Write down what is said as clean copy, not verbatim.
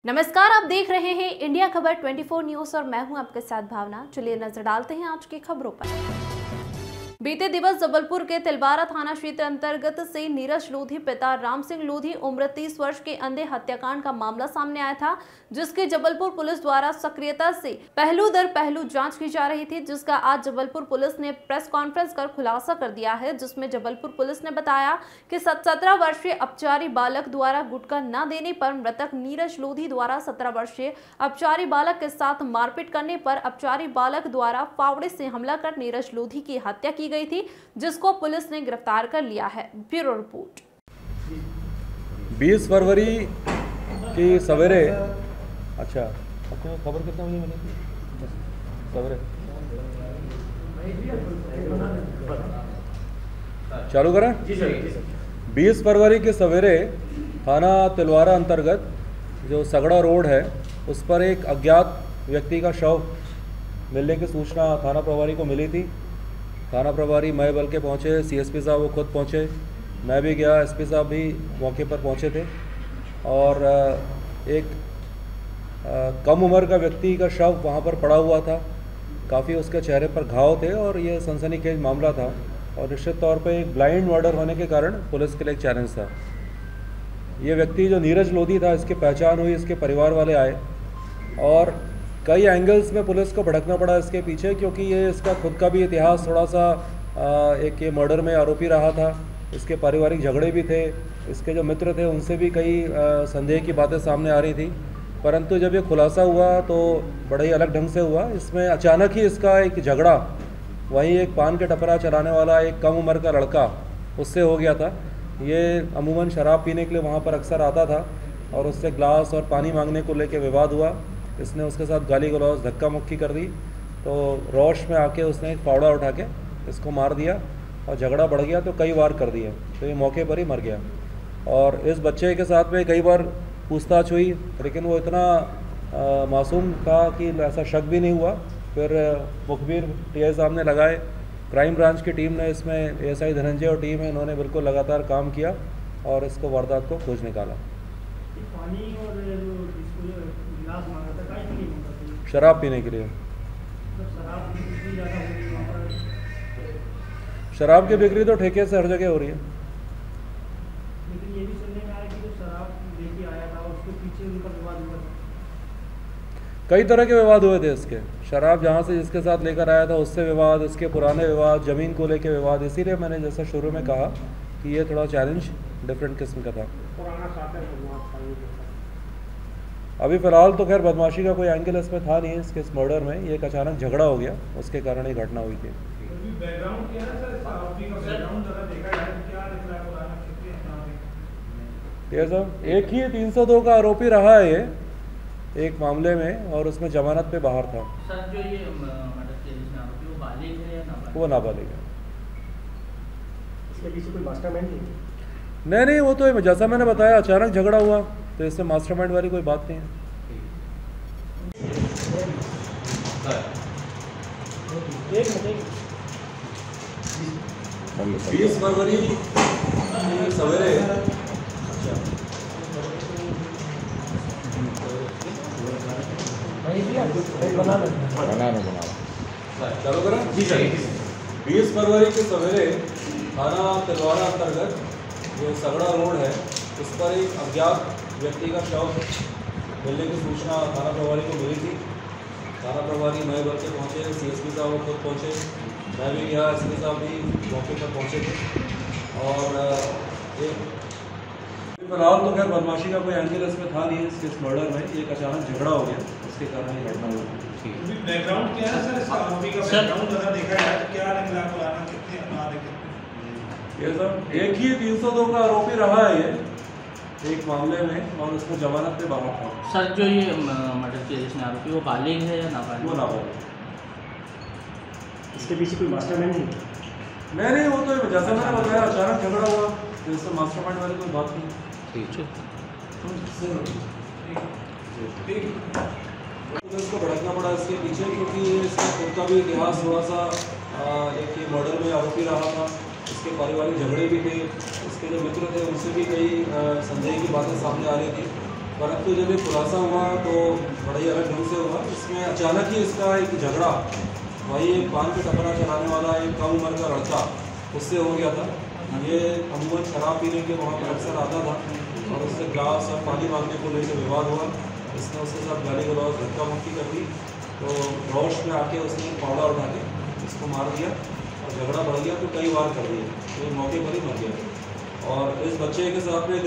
नमस्कार, आप देख रहे हैं इंडिया खबर 24 न्यूज और मैं हूं आपके साथ भावना। चलिए नजर डालते हैं आज की खबरों पर। बीते दिवस जबलपुर के तिलवारा थाना क्षेत्र अंतर्गत से नीरज लोधी पिता राम सिंह लोधी उम्र 30 वर्ष के अंधे हत्याकांड का मामला सामने आया था, जिसके जबलपुर पुलिस द्वारा सक्रियता से पहलू दर पहलू जांच की जा रही थी, जिसका आज जबलपुर पुलिस ने प्रेस कॉन्फ्रेंस कर खुलासा कर दिया है। जिसमें जबलपुर पुलिस ने बताया कि 17 वर्षीय अपचारी बालक द्वारा गुटखा न देने पर मृतक नीरज लोधी द्वारा 17 वर्षीय अपचारी बालक के साथ मारपीट करने पर अपचारी बालक द्वारा फावड़े से हमला कर नीरज लोधी की हत्या की गई थी, जिसको पुलिस ने गिरफ्तार कर लिया है। Bureau report. 20 फरवरी की सवेरे, अच्छा आपको खबर कितना बजे मिली थी? सवेरे चालू करें? जी सर। 20 फरवरी के सवेरे थाना तिलवारा अंतर्गत जो सगड़ा रोड है उस पर एक अज्ञात व्यक्ति का शव मिलने की सूचना थाना प्रभारी को मिली थी। थाना प्रभारी मैं बल के पहुँचे, सीएसपी साहब वो खुद पहुँचे, मैं भी गया, एसपी साहब भी मौके पर पहुँचे थे और एक कम उम्र का व्यक्ति का शव वहाँ पर पड़ा हुआ था। काफ़ी उसके चेहरे पर घाव थे और ये सनसनीखेज मामला था और निश्चित तौर पे एक ब्लाइंड मर्डर होने के कारण पुलिस के लिए एक चैलेंज था। ये व्यक्ति जो नीरज लोधी था, इसकी पहचान हुई, इसके परिवार वाले आए और कई एंगल्स में पुलिस को भड़कना पड़ा इसके पीछे, क्योंकि ये इसका खुद का भी इतिहास थोड़ा सा एक ये मर्डर में आरोपी रहा था। इसके पारिवारिक झगड़े भी थे, इसके जो मित्र थे उनसे भी कई संदेह की बातें सामने आ रही थी। परंतु जब ये खुलासा हुआ तो बड़ा ही अलग ढंग से हुआ। इसमें अचानक ही इसका एक झगड़ा वहीं एक पान के टपरा चलाने वाला एक कम उम्र का लड़का उससे हो गया था। ये अमूमन शराब पीने के लिए वहाँ पर अक्सर आता था और उससे ग्लास और पानी मांगने को लेकर विवाद हुआ। इसने उसके साथ गाली गलौज धक्का मुक्की कर दी तो रोश में आके उसने एक फावड़ा उठा के इसको मार दिया और झगड़ा बढ़ गया तो कई वार कर दिए, तो ये मौके पर ही मर गया। और इस बच्चे के साथ में कई बार पूछताछ हुई लेकिन वो इतना मासूम था कि ऐसा शक भी नहीं हुआ। फिर मुखबिर टीआई साहब ने लगाए, क्राइम ब्रांच की टीम ने, इसमें एएसआई धनंजय और टीम है, इन्होंने बिल्कुल लगातार काम किया और इसको वारदात को खोज निकाला। पानी और गिलास मांगा था, काहे के लिए मांगा था? शराब पीने के लिए। शराब कितनी ज़्यादा हो रही है वहाँ पर? शराब की बिक्री तो ठेके से हर जगह हो रही है। लेकिन ये भी सुनने में आया कि जो शराब लेके आया था उसके पीछे उनका विवाद हुआ था। कई तरह के विवाद हुए थे इसके। शराब जहाँ से जिसके साथ लेकर आया था उससे विवाद, इसके पुराने विवाद, ज़मीन को लेकर विवाद। इसीलिए मैंने जैसा शुरू में कहा कि ये थोड़ा चैलेंज डिफरेंट किस्म का था। पुराना साथी अभी फ़िलहाल तो खैर बदमाशी का कोई एंगल इसमें था नहीं, इसके इस मर्डर में ये एक अचानक झगड़ा हो गया, उसके कारण ये घटना हुई थी। बैकग्राउंड क्या है सर? आरोपी का बैकग्राउंड जरा देखा जाए तो क्या दिख रहा है? पुराना कितने अपराधी? ये सब एक ही 302 का आरोपी रहा है ये एक मामले में और उसमें जमानत पे बाहर था। सर जो ये मर्डर के जिसमें आरोपी वो बालिग है या नाबालिग? वो नाबालिग है। इसके पीछे कोई मास्टरमाइंड नहीं? नहीं, वो तो जैसा मैंने बताया अचानक झगड़ा हुआ तो इससे मास्टरमाइंड वाली कोई बात नहीं है। एक 20 फरवरी सवेरे चलो करें? जी सर। 20 फरवरी के सवेरे थाना तिलवारा अंतर्गत जो सगड़ा रोड है उस पर एक अज्ञात व्यक्ति का शव मिलने की सूचना थाना प्रभारी को मिली थी। थाना प्रभारी मैं बल के पहुँचे, सीएसपी साहब वो खुद पहुँचे, मैं भी गया, एसपी साहब भी मौके पर पहुँचे थे और एक फिलहाल तो खैर बदमाशी का कोई एंगल इसमें था नहीं, इसके इस मर्डर में एक अचानक झगड़ा हो गया, उसके कारण ये घटना हुई। बैकग्राउंड क्या है सर? आरोपी का बैकग्राउंड जरा देखा जाए तो क्या निकला? पुराना कितने अपराधी? ये सब एक ही 302 का आरोपी रहा है ये एक मामले में और उसको जमानत पे बाहर था। सर जो ये मर्डर के जिसमें आरोपी वो बालिग है या नाबालिग? वो नाबालिग। इसके पीछे कोई मास्टरमाइंड नहीं? नहीं, वो तो जैसा मैंने बताया अचानक झगड़ा हुआ तो इससे मास्टरमाइंड वाली कोई बात नहीं। पुलिस को भड़कना पड़ा इसके पीछे, क्योंकि इसका खुद का भी इतिहास थोड़ा सा एक ये मर्डर में आरोपी रहा था। इसके पारिवारिक झगड़े भी थे, इसके जो मित्र थे उनसे भी कई संदेह की बातें सामने आ रही थी। पर अब तो जब ये खुलासा हुआ तो बड़ा ही अलग ढंग से हुआ। इसमें अचानक ही इसका एक झगड़ा वही एक पान के टपरा चलाने वाला एक कम उम्र का लड़का उससे हो गया था। ये अमूमन शराब पीने के वहाँ पर अक्सर आता था और उससे ग्लास और पानी मांगने को लेकर विवाद हुआ। इसने उसके साथ गाली गलौज धक्का मुक्की कर दी, तो रोश में आके उसने फावड़ा उठा के इसको मार दिया और झगड़ा बढ़ गया तो कई बार कर दिया, तो मौके पर ही मर गया। और इस बच्चे के साथ में